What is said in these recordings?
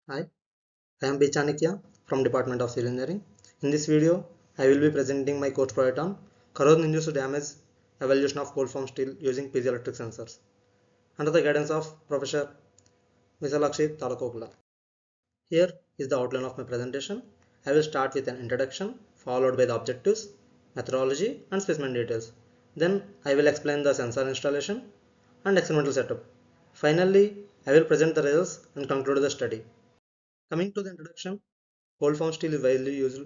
Hi, I am B. Chanakya from Department of Civil Engineering. In this video, I will be presenting my course project on corrosion-induced damage evaluation of cold form steel using piezoelectric sensors under the guidance of Professor Piezoelectric. Here is the outline of my presentation. I will start with an introduction followed by the objectives, methodology and specimen details. Then I will explain the sensor installation and experimental setup. Finally, I will present the results and conclude the study. Coming to the introduction, cold form steel is widely used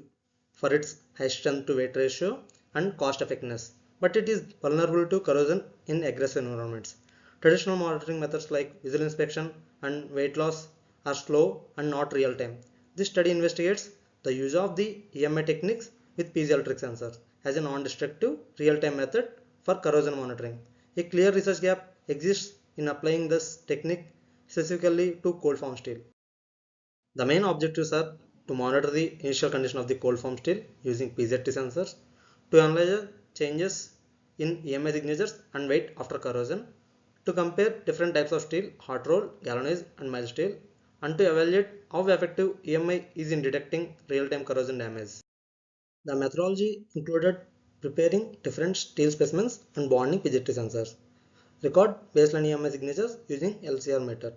for its high strength to weight ratio and cost effectiveness, but it is vulnerable to corrosion in aggressive environments. Traditional monitoring methods like visual inspection and weight loss are slow and not real time. This study investigates the use of the EMI techniques with piezoelectric sensors as a non-destructive real-time method for corrosion monitoring. A clear research gap exists in applying this technique specifically to cold form steel. The main objectives are to monitor the initial condition of the cold form steel using PZT sensors, to analyze changes in EMI signatures and weight after corrosion, to compare different types of steel, hot roll, galvanized and mild steel, and to evaluate how effective EMI is in detecting real-time corrosion damage. The methodology included preparing different steel specimens and bonding PZT sensors, record baseline EMI signatures using LCR meter,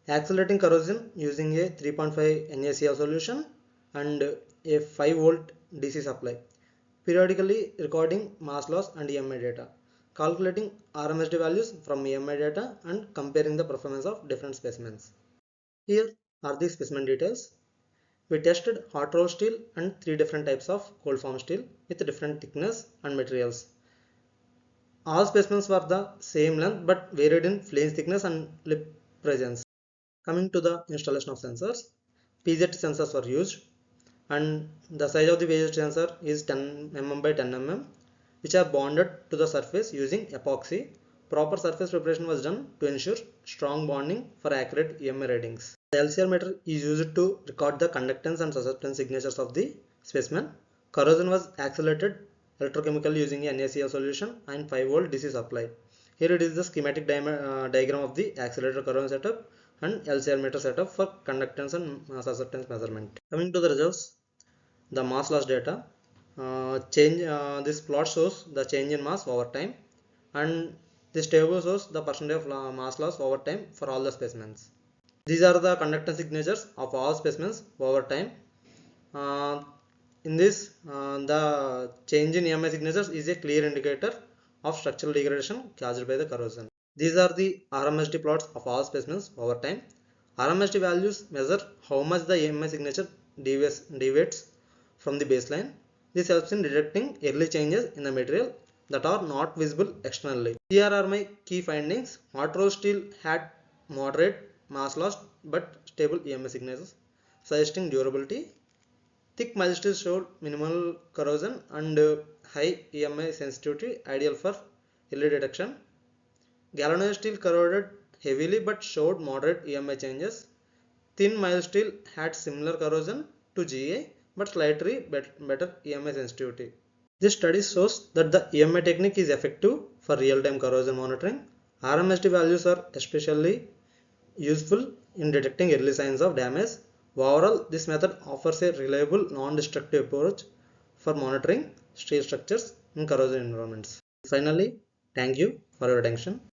accelerating corrosion using a 3.5 NaCl solution and a 5 volt DC supply, periodically recording mass loss and EMI data, calculating RMSD values from EMI data and comparing the performance of different specimens. Here are the specimen details. We tested hot roll steel and 3 different types of cold form steel with different thickness and materials. All specimens were the same length but varied in flange thickness and lip presence. Coming to the installation of sensors, PZT sensors were used and the size of the PZT sensor is 10 mm by 10 mm, which are bonded to the surface using epoxy. Proper surface preparation was done to ensure strong bonding for accurate EMI readings. The LCR meter is used to record the conductance and susceptance signatures of the specimen. Corrosion was accelerated electrochemically using a NaCl solution and 5 volt DC supply. Here it is the schematic diagram of the accelerator corrosion setup and LCR meter setup for conductance and susceptance measurement. Coming to the results, the mass loss data this plot shows the change in mass over time, and this table shows the percentage of mass loss over time for all the specimens. These are the conductance signatures of all specimens over time. In this, the change in EMI signatures is a clear indicator of structural degradation caused by the corrosion. These are the RMSD plots of all specimens over time. RMSD values measure how much the EMI signature deviates from the baseline. This helps in detecting early changes in the material that are not visible externally. Here are my key findings. Hot roll steel had moderate mass loss but stable EMI signatures, suggesting durability. Thick mild steel showed minimal corrosion and high EMI sensitivity, ideal for early detection. Galvanized steel corroded heavily but showed moderate EMI changes. Thin mild steel had similar corrosion to GA but slightly better EMI sensitivity. This study shows that the EMI technique is effective for real-time corrosion monitoring. RMSD values are especially useful in detecting early signs of damage. Overall, this method offers a reliable, non-destructive approach for monitoring steel structures in corrosion environments. Finally, thank you for your attention.